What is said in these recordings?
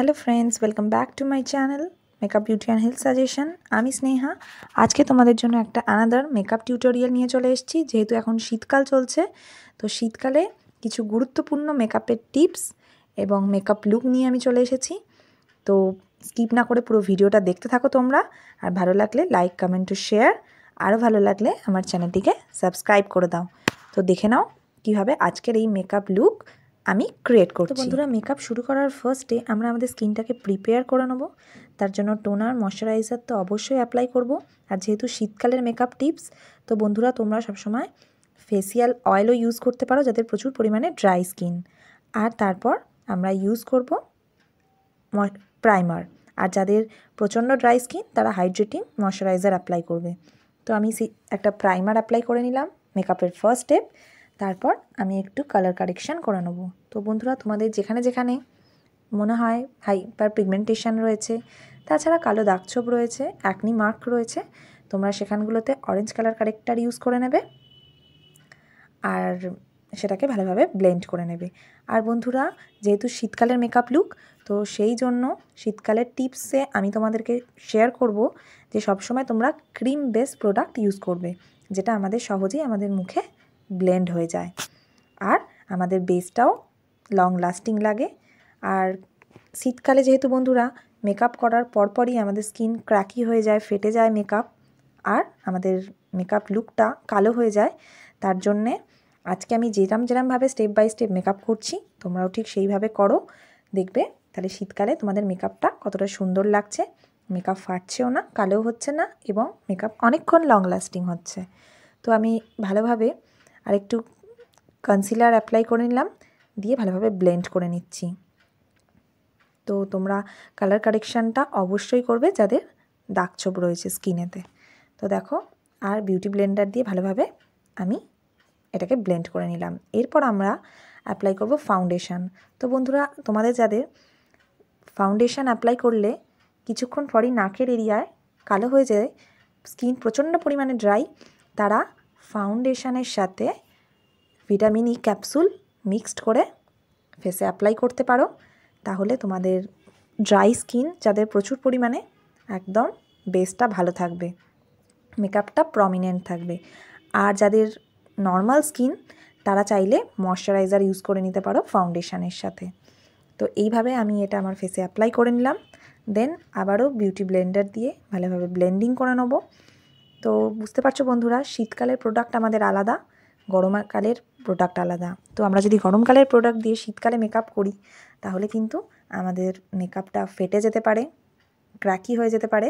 Hello friends, welcome back to my channel makeup beauty and health suggestion. আমি স্নেহা। আজকে তোমাদের জন্য একটা আনাদার মেকআপ টিউটোরিয়াল নিয়ে চলে এসেছি। যেহেতু এখন শীতকাল চলছে, তো শীতকালে কিছু গুরুত্বপূর্ণ মেকআপের টিপস এবং মেকআপ লুক নিয়ে আমি চলে এসেছি। তো স্কিপ না করে পুরো ভিডিওটা দেখতে থাকো তোমরা। আর ভালো লাগলে লাইক, কমেন্ট ও শেয়ার। আরও ভালো লাগলে আমার চ্যানেলটিকে সাবস্ক্রাইব করে দাও। তো দেখে নাও কীভাবে আজকের এই মেকআপ লুক আমি ক্রিয়েট করছি। তো বন্ধুরা, মেকআপ শুরু করার ফার্স্টে আমরা আমাদের স্কিনটাকে প্রিপেয়ার করে নেব। তার জন্য টোনার, ময়শ্চারাইজার তো অবশ্যই অ্যাপ্লাই করব। আর যেহেতু শীতকালের মেকআপ টিপস, তো বন্ধুরা তোমরা সবসময় ফেসিয়াল অয়েলও ইউজ করতে পারো যাদের প্রচুর পরিমাণে ড্রাই স্কিন। আর তারপর আমরা ইউজ করব প্রাইমার। আর যাদের প্রচণ্ড ড্রাই স্কিন তারা হাইড্রেটিং ময়শ্চারাইজার অ্যাপ্লাই করবে। তো আমি একটা প্রাইমার অ্যাপ্লাই করে নিলাম, মেকআপের ফার্স্ট স্টেপ। তারপর আমি একটু কালার কারেকশান করে নেবো। তো বন্ধুরা, তোমাদের যেখানে যেখানে মনে হয় হাইপার পিগমেন্টেশন রয়েছে, তাছাড়া কালো দাগছোপ রয়েছে, অ্যাকনি মার্ক রয়েছে, তোমরা সেখানগুলোতে অরেঞ্জ কালার কারেক্টার ইউজ করে নেবে আর সেটাকে ভালোভাবে ব্লেন্ড করে নেবে। আর বন্ধুরা, যেহেতু শীতকালের মেকআপ লুক, তো সেই জন্য শীতকালের টিপসে আমি তোমাদেরকে শেয়ার করব যে সবসময় তোমরা ক্রিম বেস প্রোডাক্ট ইউজ করবে, যেটা আমাদের সহজেই আমাদের মুখে ব্লেন্ড হয়ে যায় আর আমাদের বেসটাও লং লাস্টিং লাগে। আর শীতকালে যেহেতু বন্ধুরা মেকআপ করার পরপরই আমাদের স্কিন ক্র্যাকি হয়ে যায়, ফেটে যায় মেকআপ, আর আমাদের মেকআপ লুকটা কালো হয়ে যায়। তার জন্যে আজকে আমি যেরমভাবে স্টেপ বাই স্টেপ মেকআপ করছি, তোমরাও ঠিক সেইভাবে করো। দেখবে তাহলে শীতকালে তোমাদের মেকআপটা কতটা সুন্দর লাগছে। মেকআপ ফাটছেও না, কালো হচ্ছে না, এবং মেকআপ অনেকক্ষণ লং লাস্টিং হচ্ছে। তো আমি ভালোভাবে আরেকটু কনসিলার অ্যাপ্লাই করে নিলাম, দিয়ে ভালোভাবে ব্লেন্ড করে নিচ্ছি। তো তোমরা কালার কারেকশানটা অবশ্যই করবে যাদের দাগছোপ রয়েছে স্কিনেতে। তো দেখো, আর বিউটি ব্লেন্ডার দিয়ে ভালোভাবে আমি এটাকে ব্লেন্ড করে নিলাম। এরপর আমরা অ্যাপ্লাই করব ফাউন্ডেশন। তো বন্ধুরা, তোমাদের যাদের ফাউন্ডেশন অ্যাপ্লাই করলে কিছুক্ষণ পরই নাকের এরিয়ায় কালো হয়ে যায়, স্কিন প্রচণ্ড পরিমাণে ড্রাই, তারা ফাউন্ডেশনের সাথে ভিটামিন ই ক্যাপসুল মিক্সড করে ফেসে অ্যাপ্লাই করতে পারো। তাহলে তোমাদের ড্রাই স্কিন যাদের প্রচুর পরিমাণে, একদম বেসটা ভালো থাকবে, মেকআপটা প্রমিনেন্ট থাকবে। আর যাদের নর্মাল স্কিন তারা চাইলে ময়শ্চারাইজার ইউজ করে নিতে পারো ফাউন্ডেশনের সাথে। তো এইভাবে আমি এটা আমার ফেসে অ্যাপ্লাই করে নিলাম। দেন আবারও বিউটি ব্লেন্ডার দিয়ে ভালোভাবে ব্লেন্ডিং করে নেব। তো বুঝতে পারছো বন্ধুরা, শীতকালের প্রোডাক্ট আমাদের আলাদা, গরমকালের প্রোডাক্ট আলাদা। তো আমরা যদি গরমকালের প্রোডাক্ট দিয়ে শীতকালে মেকআপ করি, তাহলে কিন্তু আমাদের মেকআপটা ফেটে যেতে পারে, ক্র্যাকি হয়ে যেতে পারে,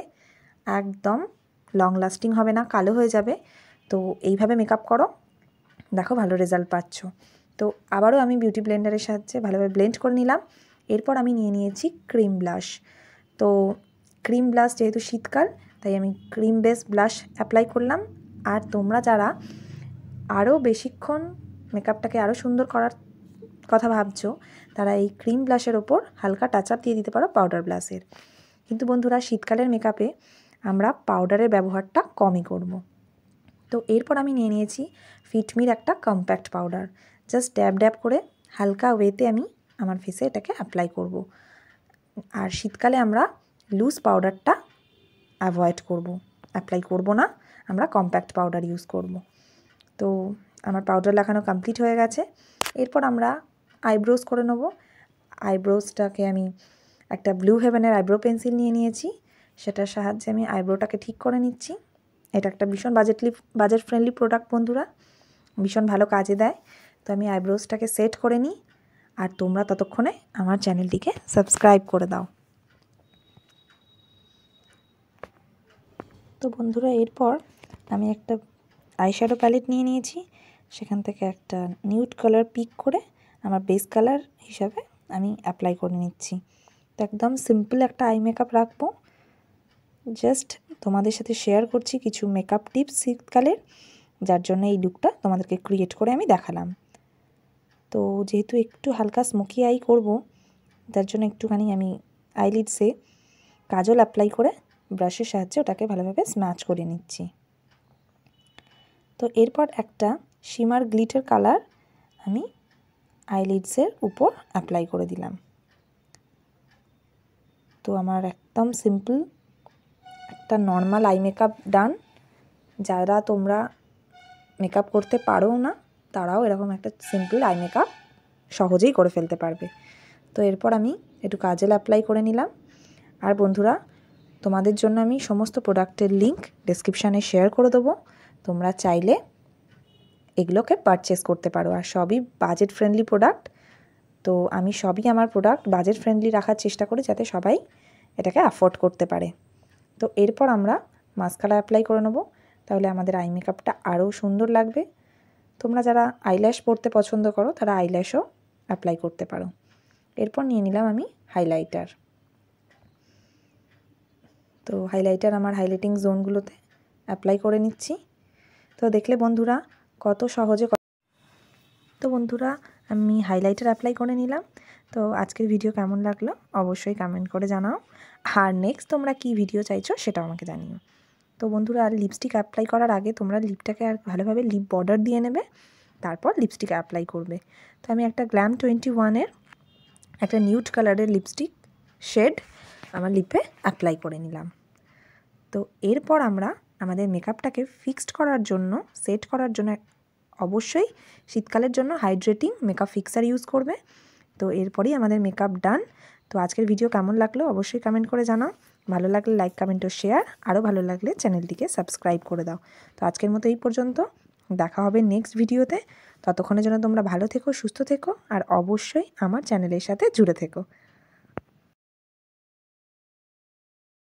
একদম লং লাস্টিং হবে না, কালো হয়ে যাবে। তো এইভাবে মেকআপ করো, দেখো ভালো রেজাল্ট পাচ্ছ। তো আবারও আমি বিউটি ব্লেন্ডারের সাহায্যে ভালোভাবে ব্লেন্ড করে নিলাম। এরপর আমি নিয়ে নিয়েছি ক্রিম ব্লাশ। তো ক্রিম ব্লাশ, যেহেতু শীতকাল, তাই আমি ক্রিম বেস ব্লাশ অ্যাপ্লাই করলাম। আর তোমরা যারা আরও বেশিক্ষণ মেকআপটাকে আরও সুন্দর করার কথা ভাবছো, তারা এই ক্রিম ব্লাশের ওপর হালকা টাচ আপ দিয়ে দিতে পারো পাউডার ব্লাশের। কিন্তু বন্ধুরা, শীতকালের মেকআপে আমরা পাউডারের ব্যবহারটা কমই করব। তো এরপর আমি নিয়ে নিয়েছি ফিটমির একটা কম্প্যাক্ট পাউডার। জাস্ট ড্যাব ড্যাব করে হালকা ওয়েতে আমি আমার ফেসে এটাকে অ্যাপ্লাই করব। আর শীতকালে আমরা লুজ পাউডারটা অ্যাপ্লাই করব না, আমরা কম্প্যাক্ট পাউডার ইউজ করব। তো আমার পাউডার লাগানো কমপ্লিট হয়ে গেছে। এরপর আমরা আইব্রোজ করে নেব। আইব্রোজটাকে আমি একটা ব্লু হেভেনের আইব্রো পেন্সিল নিয়ে নিয়েছি, সেটার সাহায্যে আমি আইব্রোটাকে ঠিক করে নিচ্ছি। এটা একটা ভীষণ বাজেট ফ্রেন্ডলি প্রোডাক্ট বন্ধুরা, ভীষণ ভালো কাজে দেয়। তো আমি আইব্রোজটাকে সেট করে নিই, আর তোমরা ততক্ষণে আমার চ্যানেলটিকে সাবস্ক্রাইব করে দাও। তো বন্ধুরা, এরপর আমি একটা আইশ্যাডো প্যালেট নিয়ে নিয়েছি, সেখান থেকে একটা নিউড কালার পিক করে আমার বেস কালার হিসাবে আমি অ্যাপ্লাই করে নিচ্ছি। তো একদম সিম্পল একটা আই মেকআপ রাখবো। জাস্ট তোমাদের সাথে শেয়ার করছি কিছু মেকআপ টিপস শীতকালের, যার জন্য এই লুকটা তোমাদেরকে ক্রিয়েট করে আমি দেখালাম। তো যেহেতু একটু হালকা স্মোকি আই করব, যার জন্য একটুখানি আমি আইলিডসে কাজল অ্যাপ্লাই করে ব্রাশের সাহায্যে ওটাকে ভালোভাবে স্ম্যাচ করে নিচ্ছি। তো এরপর একটা শিমার গ্লিটার কালার আমি আইলিডসের উপর অ্যাপ্লাই করে দিলাম। তো আমার একদম সিম্পল একটা নর্মাল আই মেকআপ ডান। যারা তোমরা মেকআপ করতে পারো না তারাও এরকম একটা সিম্পল আই মেকআপ সহজেই করে ফেলতে পারবে। তো এরপর আমি একটু কাজল অ্যাপ্লাই করে নিলাম। আর বন্ধুরা, তোমাদের জন্য আমি সমস্ত প্রোডাক্টের লিঙ্ক ডেসক্রিপশানে শেয়ার করে দেবো, তোমরা চাইলে এগুলোকে পারচেস করতে পারো। আর সবই বাজেট ফ্রেন্ডলি প্রোডাক্ট। তো আমি সবই আমার প্রোডাক্ট বাজেট ফ্রেন্ডলি রাখার চেষ্টা করি যাতে সবাই এটাকে অ্যাফোর্ড করতে পারে। তো এরপর আমরা মাস্কারা অ্যাপ্লাই করে নেবো, তাহলে আমাদের আই মেকআপটা আরও সুন্দর লাগবে। তোমরা যারা আইল্যাশ পরতে পছন্দ করো তারা আইল্যাশও অ্যাপ্লাই করতে পারো। এরপর নিয়ে নিলাম আমি হাইলাইটার। তো হাইলাইটার আমার হাইলাইটিং জোনগুলোতে অ্যাপ্লাই করে নিচ্ছি। তো দেখলে বন্ধুরা কত সহজে। তো বন্ধুরা, আমি হাইলাইটার অ্যাপ্লাই করে নিলাম। তো আজকের ভিডিও কেমন লাগলো অবশ্যই কমেন্ট করে জানাও। আর নেক্সট তোমরা কি ভিডিও চাইছো সেটাও আমাকে জানিও। তো বন্ধুরা, আর লিপস্টিক অ্যাপ্লাই করার আগে তোমরা লিপটাকে আর ভালোভাবে লিপ বর্ডার দিয়ে নেবে, তারপর লিপস্টিক অ্যাপ্লাই করবে। তো আমি একটা গ্ল্যাম 21-এর একটা নিউড কালারের লিপস্টিক শেড আমার লিপে অ্যাপ্লাই করে নিলাম। তো এরপর আমরা আমাদের মেকআপটাকে ফিক্সড করার জন্য, সেট করার জন্য অবশ্যই শীতকালের জন্য হাইড্রেটিং মেকআপ ফিক্সার ইউজ করবে। তো এরপরই আমাদের মেকআপ ডান। তো আজকের ভিডিও কেমন লাগলো অবশ্যই কমেন্ট করে জানাও। ভালো লাগলে লাইক, কমেন্ট ও শেয়ার। আরও ভালো লাগলে চ্যানেলটিকে সাবস্ক্রাইব করে দাও। তো আজকের মতো এই পর্যন্ত, দেখা হবে নেক্সট ভিডিওতে। ততক্ষণের জন্য তোমরা ভালো থেকো, সুস্থ থেকো আর অবশ্যই আমার চ্যানেলের সাথে জুড়ে থেকো।